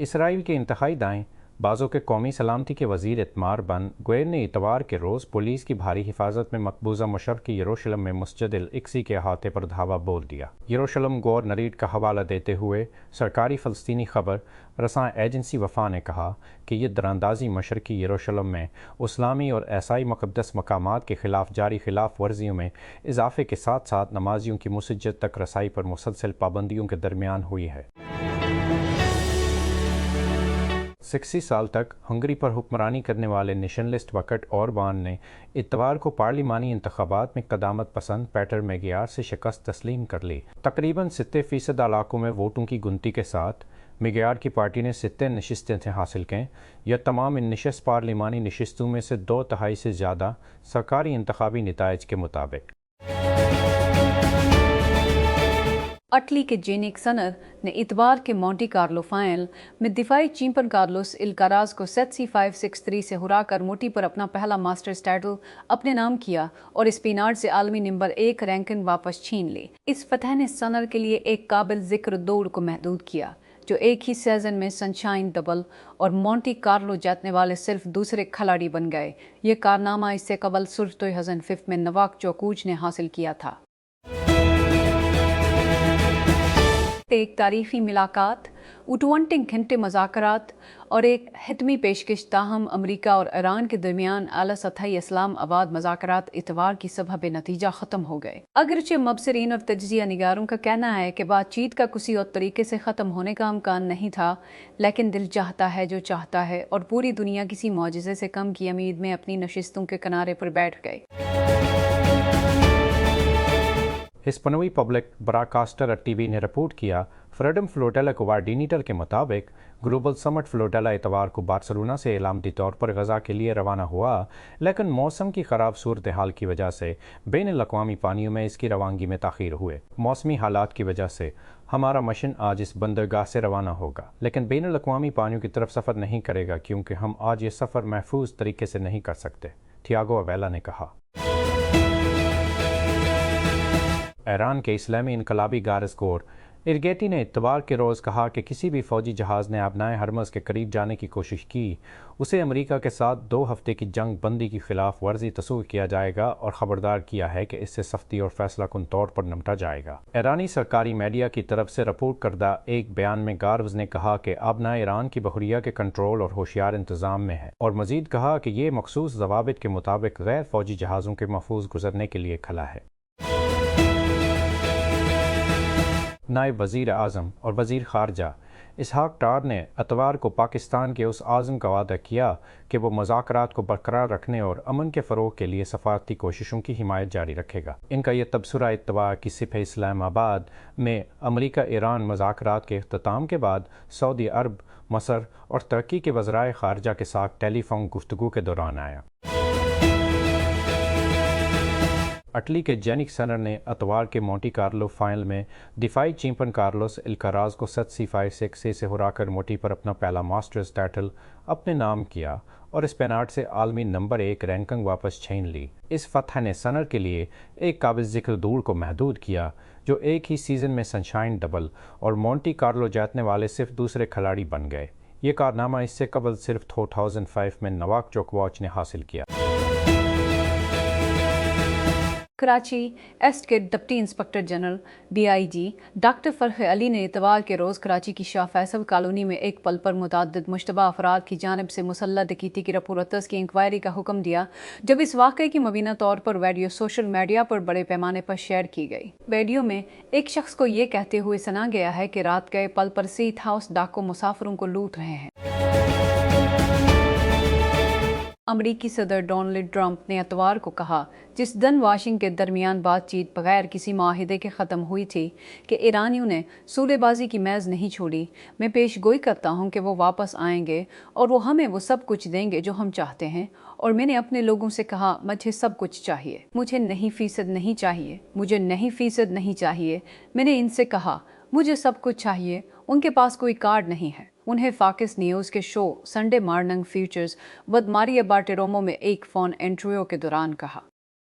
اسرائیل کے انتہائی دائیں بعضوں کے قومی سلامتی کے وزیر اعتمار بن گوئر نے اتوار کے روز پولیس کی بھاری حفاظت میں مقبوضہ مشرقی یروشلم میں مسجد الاقصی کے احاطے پر دھاوا بول دیا۔ یروشلم گورنریٹ کا حوالہ دیتے ہوئے سرکاری فلسطینی خبر رساں ایجنسی وفا نے کہا کہ یہ دراندازی مشرقی یروشلم میں اسلامی اور عیسائی مقدس مقامات کے خلاف جاری خلاف ورزیوں میں اضافے کے ساتھ ساتھ نمازیوں کی مسجد تک رسائی پر مسلسل پابندیوں کے درمیان ہوئی ہے۔ 60 سال تک ہنگری پر حکمرانی کرنے والے نیشنلسٹ وکٹ اوربان نے اتوار کو پارلیمانی انتخابات میں قدامت پسند پیٹر میگیار سے شکست تسلیم کر لی۔ تقریباً 70% علاقوں میں ووٹوں کی گنتی کے ساتھ میگیار کی پارٹی نے 70 نشستیں حاصل کیں۔ یہ تمام ان نشست پارلیمانی نشستوں میں سے 2/3 سے زیادہ سرکاری انتخابی نتائج کے مطابق۔ اٹلی کے جینک سنر نے اتوار کے مونٹی کارلو فائنل میں دفاعی چیمپئن کارلوس الکاراز کو 7-6 سے ہرا کر موٹی پر اپنا پہلا ماسٹرز ٹائٹل اپنے نام کیا اور اسپینارڈ سے عالمی نمبر 1 رینکنگ واپس چھین لی۔ اس فتح نے سنر کے لیے ایک قابل ذکر دوڑ کو محدود کیا، جو ایک ہی سیزن میں سنشائن ڈبل اور مونٹی کارلو جیتنے والے صرف دوسرے کھلاڑی بن گئے۔ یہ کارنامہ اس سے قبل 2005 میں نواک جوکووچ نے حاصل کیا تھا۔ ایک تاریخی ملاقات، 28 گھنٹے مذاکرات اور ایک حتمی پیشکش، تاہم امریکہ اور ایران کے درمیان اعلیٰ سطحی اسلام آباد مذاکرات اتوار کی صبح بے نتیجہ ختم ہو گئے۔ اگرچہ مبصرین اور تجزیہ نگاروں کا کہنا ہے کہ بات چیت کا کسی اور طریقے سے ختم ہونے کا امکان نہیں تھا، لیکن دل چاہتا ہے جو چاہتا ہے، اور پوری دنیا کسی معجزے سے کم کی امید میں اپنی نشستوں کے کنارے پر بیٹھ گئے۔ ہسپانوی پبلک براڈکاسٹر ٹی وی نے رپورٹ کیا، فریڈم فلوٹیلا کوارڈینیٹر کے مطابق گلوبل سمٹ فلوٹیلا اتوار کو بارسلونا سے علامتی طور پر غزہ کے لیے روانہ ہوا، لیکن موسم کی خراب صورتحال کی وجہ سے بین الاقوامی پانیوں میں اس کی روانگی میں تاخیر ہوئے۔ موسمی حالات کی وجہ سے ہمارا مشن آج اس بندرگاہ سے روانہ ہوگا، لیکن بین الاقوامی پانیوں کی طرف سفر نہیں کرے گا کیونکہ ہم آج یہ سفر محفوظ طریقے سے نہیں کر سکتے، تھیاگو اویلا نے کہا۔ ایران کے اسلامی انقلابی گارد کور ارگیٹی نے اتوار کے روز کہا کہ کسی بھی فوجی جہاز نے آبنائے ہرمز کے قریب جانے کی کوشش کی، اسے امریکہ کے ساتھ 2 ہفتے کی جنگ بندی کی خلاف ورزی تصور کیا جائے گا اور خبردار کیا ہے کہ اس سے سختی اور فیصلہ کن طور پر نمٹا جائے گا۔ ایرانی سرکاری میڈیا کی طرف سے رپورٹ کردہ ایک بیان میں گارز نے کہا کہ آبنائے ایران کی بحریہ کے کنٹرول اور ہوشیار انتظام میں ہے، اور مزید کہا کہ یہ مخصوص ضوابط کے مطابق غیر فوجی جہازوں کے محفوظ گزرنے کے لیے کھلا ہے۔ نائب وزیر اعظم اور وزیر خارجہ اسحاق ڈار نے اتوار کو پاکستان کے اس عزم کا وعدہ کیا کہ وہ مذاکرات کو برقرار رکھنے اور امن کے فروغ کے لیے سفارتی کوششوں کی حمایت جاری رکھے گا۔ ان کا یہ تبصرہ اتوار کی صبح اسلام آباد میں امریکہ ایران مذاکرات کے اختتام کے بعد سعودی عرب، مصر اور ترکی کے وزرائے خارجہ کے ساتھ ٹیلی فون گفتگو کے دوران آیا۔ اٹلی کے جینک سنر نے اتوار کے مونٹی کارلو فائنل میں دفاعی چیمپئن کارلوس الکاراز کو 7-6 سے ہرا کر موٹی پر اپنا پہلا ماسٹرز ٹائٹل اپنے نام کیا اور اسپینارڈ سے عالمی نمبر 1 رینکنگ واپس چھین لی۔ اس فتح نے سنر کے لیے ایک قابل ذکر دوڑ کو محدود کیا، جو ایک ہی سیزن میں سنشائن ڈبل اور مونٹی کارلو جیتنے والے صرف دوسرے کھلاڑی بن گئے۔ یہ کارنامہ اس سے قبل صرف 2005 میں نواک جوکووچ نے حاصل کیا۔ کراچی ایسٹ کے deputy inspector general BIG doctor Farah Ali نے اتوار کے روز کراچی کی شاہ فیصل کالونی میں ایک پل پر متعدد مشتبہ افراد کی جانب سے مسلح ڈکیتی کی رپورٹرز کی انکوائری کا حکم دیا، جب اس واقعے کی مبینہ طور پر ویڈیو سوشل میڈیا پر بڑے پیمانے پر شیئر کی گئی۔ ویڈیو میں ایک شخص کو یہ کہتے ہوئے سنا گیا ہے کہ رات گئے پل پر سیٹ ہاؤس ڈاکو مسافروں کو لوٹ رہے ہیں۔ امریکی صدر ڈونلڈ ٹرمپ نے اتوار کو کہا، جس دن واشنگٹن کے درمیان بات چیت بغیر کسی معاہدے کے ختم ہوئی تھی، کہ ایرانیوں نے صلح بازی کی میز نہیں چھوڑی۔ میں پیش گوئی کرتا ہوں کہ وہ واپس آئیں گے اور وہ ہمیں وہ سب کچھ دیں گے جو ہم چاہتے ہیں، اور میں نے اپنے لوگوں سے کہا مجھے سب کچھ چاہیے، مجھے 9% نہیں چاہیے، مجھے 9% نہیں چاہیے۔ میں نے ان سے کہا مجھے سب کچھ چاہیے۔ ان کے پاس کوئی کارڈ نہیں ہے۔ انہیں فاکس نیوز کے شو سنڈے مارننگ فیوچرز ود ماریا بارٹیرومو میں ایک فون انٹرویو کے دوران کہا۔